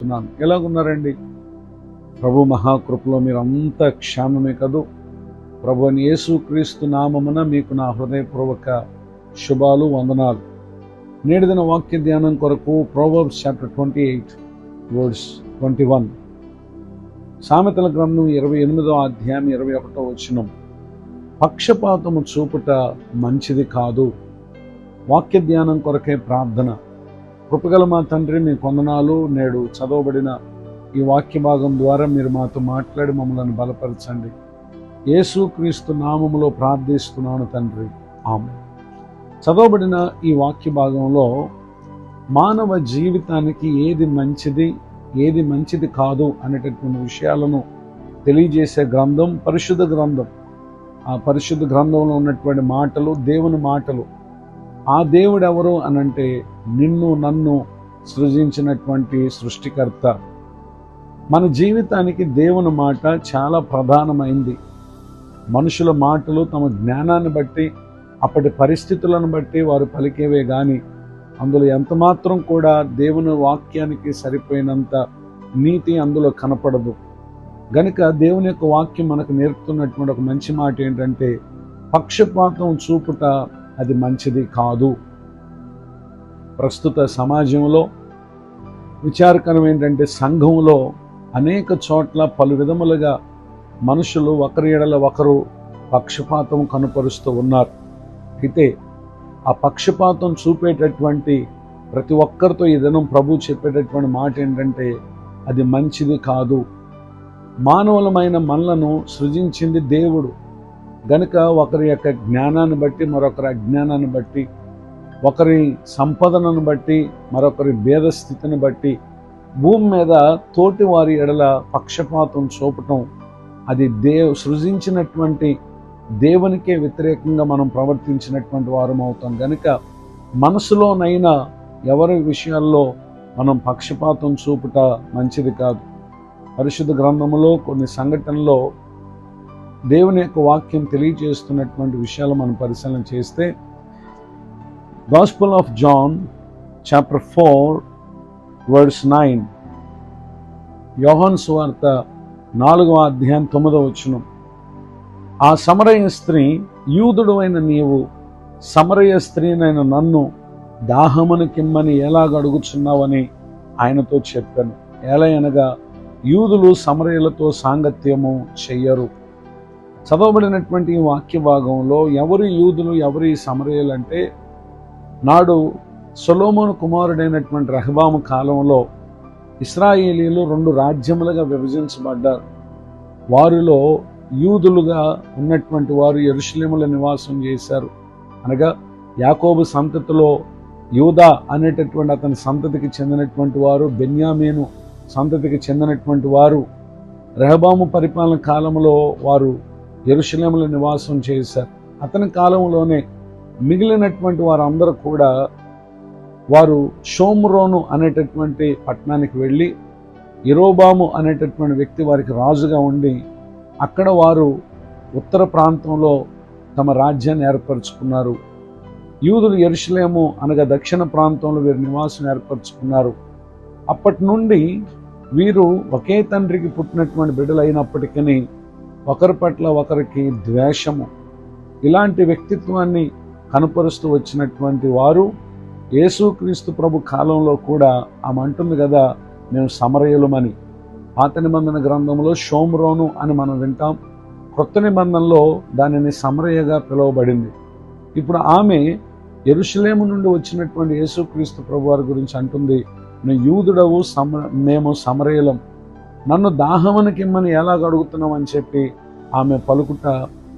స్తున్నాను. ఎలాగున్నారండి? ప్రభు మహాకృపలో మీరంతా క్షేమమే కదూ. ప్రభు అయిన యేసుక్రీస్తు నామమున మీకు నా హృదయపూర్వక శుభాలు, వందనాలు. నేటి దిన వాక్య ధ్యానం కొరకు ప్రొవర్బ్స్ చాప్టర్ 28 వర్స్ 21, సామెతల గ్రంథం 28వ అధ్యాయం 21వ వచనం. పక్షపాతము చూపుట మంచిది కాదు. వాక్య ధ్యానం కొరకే ప్రార్థన. కృపగల మా తండ్రి, మీ వందనాలు. నేడు చదవబడిన ఈ వాక్య భాగం ద్వారా మీరు మాతో మాట్లాడి మమ్మల్ని బలపరచండి. యేసుక్రీస్తు నామములో ప్రార్థిస్తున్నాను తండ్రి, ఆమేన్. చదవబడిన ఈ వాక్య భాగంలో మానవ జీవితానికి ఏది మంచిది, ఏది మంచిది కాదు అనేటటువంటి విషయాలను తెలియజేసే గ్రంథం పరిశుద్ధ గ్రంథం. ఆ పరిశుద్ధ గ్రంథంలో ఉన్నటువంటి మాటలు దేవుని మాటలు. ఆ దేవుడు ఎవరు అనంటే నిన్ను నన్ను సృజించినటువంటి సృష్టికర్త. మన జీవితానికి దేవుని మాట చాలా ప్రధానమైంది. మనుషుల మాటలు తమ జ్ఞానాన్ని బట్టి, అప్పటి పరిస్థితులను బట్టి వారు పలికేవే గాని అందులో ఎంతమాత్రం కూడా దేవుని వాక్యానికి సరిపోయినంత నీతి అందులో కనపడదు. గనుక దేవుని యొక్క వాక్యం మనకు నేర్పుతున్నటువంటి ఒక మంచి మాట ఏంటంటే, పక్షపాతం చూపుట అది మంచిది కాదు. ప్రస్తుత సమాజంలో విచారకరం ఏంటంటే, సంఘంలో అనేక చోట్ల పలు విధములుగా మనుషులు ఒకరి ఎడల ఒకరు పక్షపాతం కనుపరుస్తూ ఉన్నారు. అయితే ఆ పక్షపాతం చూపేటటువంటి ప్రతి ఒక్కరితో ఈ దినం ప్రభు చెప్పేటటువంటి మాట ఏంటంటే, అది మంచిది కాదు. మానవులమైన మనలను సృజించింది దేవుడు. గనుక ఒకరి యొక్క జ్ఞానాన్ని బట్టి, మరొకరి అజ్ఞానాన్ని బట్టి, ఒకరి సంపదనను బట్టి, మరొకరి భేద స్థితిని బట్టి భూమి మీద తోటి వారి ఎడల పక్షపాతం చూపటం అది సృజించినటువంటి దేవునికే వ్యతిరేకంగా మనం ప్రవర్తించినటువంటి వారం అవుతాం. గనుక మనసులోనైనా ఎవరి విషయాల్లో మనం పక్షపాతం చూపుట మంచిది కాదు. పరిశుద్ధ గ్రంథములో కొన్ని సంఘటనలో దేవుని యొక్క వాక్యం తెలియజేస్తున్నటువంటి విషయాలు మనం పరిశీలన చేస్తే, gospel of John chapter 4 verse 9, యోహాను సువార్త 4వ అధ్యాయం 9వ వచనం. ఆ సమరయ స్త్రీ, యూదుడు అయిన నీవు సమరయ స్త్రీనైన నన్ను దాహమును కిమ్మని ఎలాగ అడుగుచున్నావని ఆయనతో చెప్పాను. ఎలాగనగా యూదులు సమరయులతో సాంగత్యము చెయ్యరు. చదవబడినటువంటి ఈ వాక్య భాగంలో ఎవరు యూదులు, ఎవరు ఈ సమరయులు అంటే, నాడు సొలొమోను కుమారుడైనటువంటి రెహబాము కాలంలో ఇశ్రాయేలీలు 2 రాజ్యములుగా విభజించబడ్డారు. వారిలో యూదులుగా ఉన్నటువంటి వారు యెరూషలేములో నివాసం చేశారు. అనగా యాకోబు సంతతిలో యూదా అనేటటువంటి అతని సంతతికి చెందినటువంటి వారు, బెన్యామీను సంతతికి చెందినటువంటి వారు రెహబాము పరిపాలన కాలంలో వారు యెరూషలేములో నివాసం చేశారు. అతని కాలంలోనే మిగిలినటువంటి వారందరూ కూడా వారు షోమ్రోను అనేటటువంటి పట్టణానికి వెళ్ళి, యెరోబాము అనేటటువంటి వ్యక్తి వారికి రాజుగా ఉండి, అక్కడ వారు ఉత్తర ప్రాంతంలో తమ రాజ్యాన్ని ఏర్పరచుకున్నారు. యూదులు యెరూషలేము అనగా దక్షిణ ప్రాంతంలో వీరు నివాసం ఏర్పరచుకున్నారు. అప్పటి నుండి వీరు ఒకే తండ్రికి పుట్టినటువంటి బిడ్డలైనప్పటికీ ఒకరి పట్ల ఒకరికి ద్వేషము, ఇలాంటి వ్యక్తిత్వాన్ని కనపరుస్తూ వచ్చినటువంటి వారు యేసుక్రీస్తు ప్రభు కాలంలో కూడా ఆమె అంటుంది కదా, మేము సమరయులమని. పాత నిబంధన గ్రంథంలో షోమ్రోను అని మనం వింటాం. కొత్త నిబంధనలో దానిని సమరయగా పిలువబడింది. ఇప్పుడు ఆమె యెరూషలేము నుండి వచ్చినటువంటి యేసుక్రీస్తు ప్రభు వారి గురించి అంటుంది, నువ్వు యూదుడవు, మేము సమరయులం, నన్ను దాహమునకిమ్మని ఎలాగ అడుగుతున్నాం అని చెప్పి ఆమె పలుకుట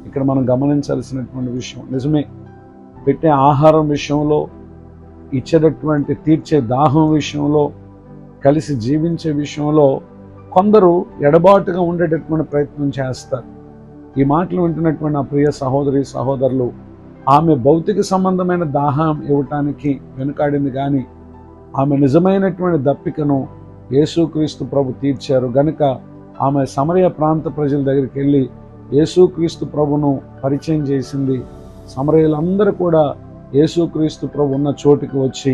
ఇక్కడ మనం గమనించాల్సినటువంటి విషయం. నిజమే, పెట్టే ఆహారం విషయంలో, ఇచ్చేటటువంటి తీర్చే దాహం విషయంలో, కలిసి జీవించే విషయంలో కొందరు ఎడబాటుగా ఉండేటటువంటి ప్రయత్నం చేస్తారు. ఈ మాటలు వింటున్నటువంటి నా ప్రియ సహోదరి సహోదరులు, ఆమె భౌతిక సంబంధమైన దాహం ఇవ్వటానికి వెనుకాడింది కానీ ఆమె నిజమైనటువంటి దప్పికను యేసుక్రీస్తు ప్రభు తీర్చారు. గనుక ఆమె సమరయ ప్రాంత ప్రజల దగ్గరికి వెళ్ళి యేసుక్రీస్తు ప్రభును పరిచయం చేసింది. సమరయులందరూ కూడా యేసుక్రీస్తు ప్రభు ఉన్న చోటికి వచ్చి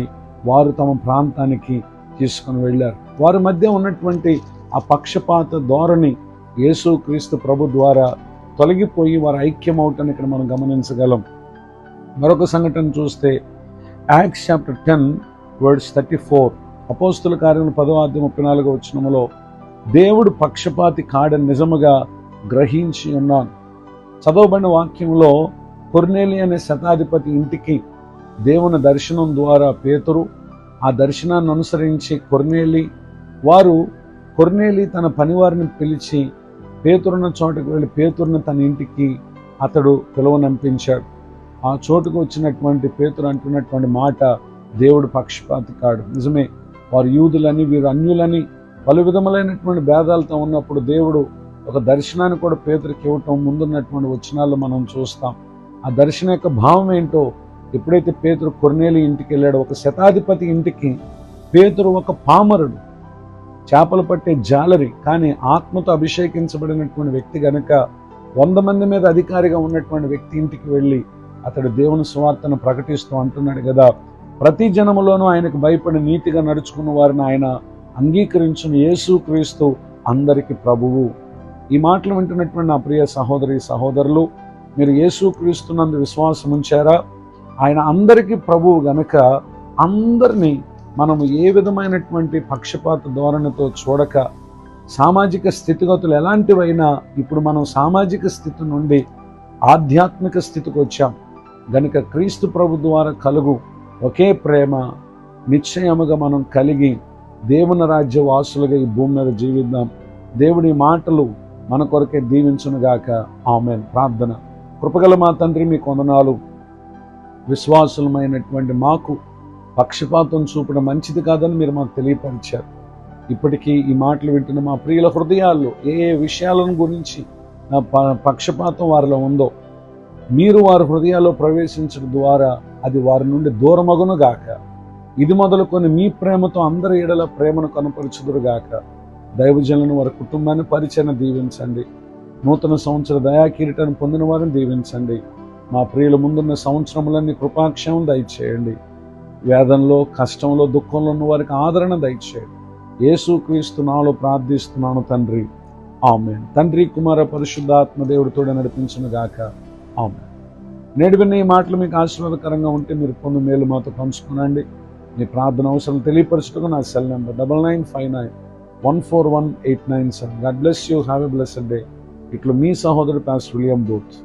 వారు తమ ప్రాంతానికి తీసుకొని వెళ్ళారు. వారి మధ్య ఉన్నటువంటి ఆ పక్షపాత ధోరణి యేసుక్రీస్తు ప్రభు ద్వారా తొలగిపోయి వారు ఐక్యమవటాన్ని ఇక్కడ మనం గమనించగలం. మరొక సంఘటన చూస్తే యాక్ట్స్ చాప్టర్ 10 వర్స్ 34, అపోస్తుల కార్యములు 10:34 దేవుడు పక్షపాతి కాడని నిజముగా గ్రహించి ఉన్నాను. చదవబడిన వాక్యంలో కొర్నేలి అనే శతాధిపతి ఇంటికి దేవుని దర్శనం ద్వారా పేతురు, ఆ దర్శనాన్ని అనుసరించి కొర్నేలి తన పనివారిని పిలిచి పేతురున్న చోటుకు వెళ్ళి పేతురుని తన ఇంటికి అతడు పిలువనంపించాడు. ఆ చోటుకు వచ్చినటువంటి పేతురు అంటున్నటువంటి మాట, దేవుడు పక్షపాతి కాడు. నిజమే, వారు యూదులని వీరు అన్యులని పలు విధములైనటువంటి భేదాలతో ఉన్నప్పుడు దేవుడు ఒక దర్శనాన్ని కూడా పేతురికి ఇవ్వటం ముందున్నటువంటి వచనాల్లో మనం చూస్తాం. ఆ దర్శనం యొక్క భావం ఏంటో ఎప్పుడైతే పేతురు కొర్నేలి ఇంటికి వెళ్ళాడో, ఒక శతాధిపతి ఇంటికి పేతురు ఒక పామరుడు, చేపలు పట్టే జాలరి, కానీ ఆత్మతో అభిషేకించబడినటువంటి వ్యక్తి గనుక 100 మంది మీద అధికారిగా ఉన్నటువంటి వ్యక్తి ఇంటికి వెళ్ళి అతడు దేవుని సువార్తను ప్రకటిస్తూ అంటున్నాడు కదా, ప్రతి జనములోనూ ఆయనకు భయపడి నీతిగా నడుచుకున్న వారిని ఆయన అంగీకరించిన యేసుక్రీస్తు అందరికీ ప్రభువు. ఈ మాటలు వింటున్నటువంటి నా ప్రియ సహోదరి సహోదరులు, మీరు యేసుక్రీస్తునందు విశ్వాసం ఉంచారా? ఆయన అందరికీ ప్రభువు గనుక అందరినీ మనము ఏ విధమైనటువంటి పక్షపాత ధోరణితో చూడక, సామాజిక స్థితిగతులు ఎలాంటివైనా ఇప్పుడు మనం సామాజిక స్థితి నుండి ఆధ్యాత్మిక స్థితికి వచ్చాం గనుక క్రీస్తు ప్రభు ద్వారా కలుగు ఒకే ప్రేమ నిశ్చయముగా మనం కలిగి దేవుని రాజ్య వాసులుగా ఈ భూమి మీద జీవిద్దాం. దేవుడి మాటలు మన కొరకే దీవించునుగాక. ఆమేన్. ప్రార్థన. కృపగల మా తండ్రి, మీ వందనాలు. విశ్వాసులమైనటువంటి మాకు పక్షపాతం చూపడం మంచిది కాదని మీరు మాకు తెలియపరిచారు. ఇప్పటికీ ఈ మాటలు వింటున్న మా ప్రియుల హృదయాల్లో ఏ ఏ విషయాలను గురించి పక్షపాతం వారిలో ఉందో మీరు వారి హృదయాల్లో ప్రవేశించడం ద్వారా అది వారి నుండి దూరమగునుగాక. ఇది మొదలుకొని మీ ప్రేమతో అందరి ఎడల ప్రేమను కనపరచుదురుగాక. దైవజనులను వారి కుటుంబాన్ని పరిచయం దీవించండి. నూతన సంవత్సర దయాకిరీటాన్ని పొందిన వారిని దీవించండి. మా ప్రియుల ముందున్న సంవత్సరములన్నీ కృపాక్షేమం దయచేయండి. వేదంలో, కష్టంలో, దుఃఖంలో ఉన్న వారికి ఆదరణ దయచేయండి. యేసుక్రీస్తు నామములో ప్రార్థిస్తున్నాను తండ్రి. ఆమేన్. తండ్రి, కుమార, పరిశుద్ధాత్మ దేవుడితో నడిపించును గాక. ఆమేన్. నేడు విన్న ఈ మాటలు మీకు ఆశీర్వాదకరంగా ఉంటే మీరు పొందు మేలు మాతో పంచుకునండి. మీ ప్రార్థన అవసరం తెలియపరచుటకు నా cell number 9959141897. God bless you. Have a blessed day. ఇట్లు మీ సహోదరుడు పాస్టర్ విలియం బూత్.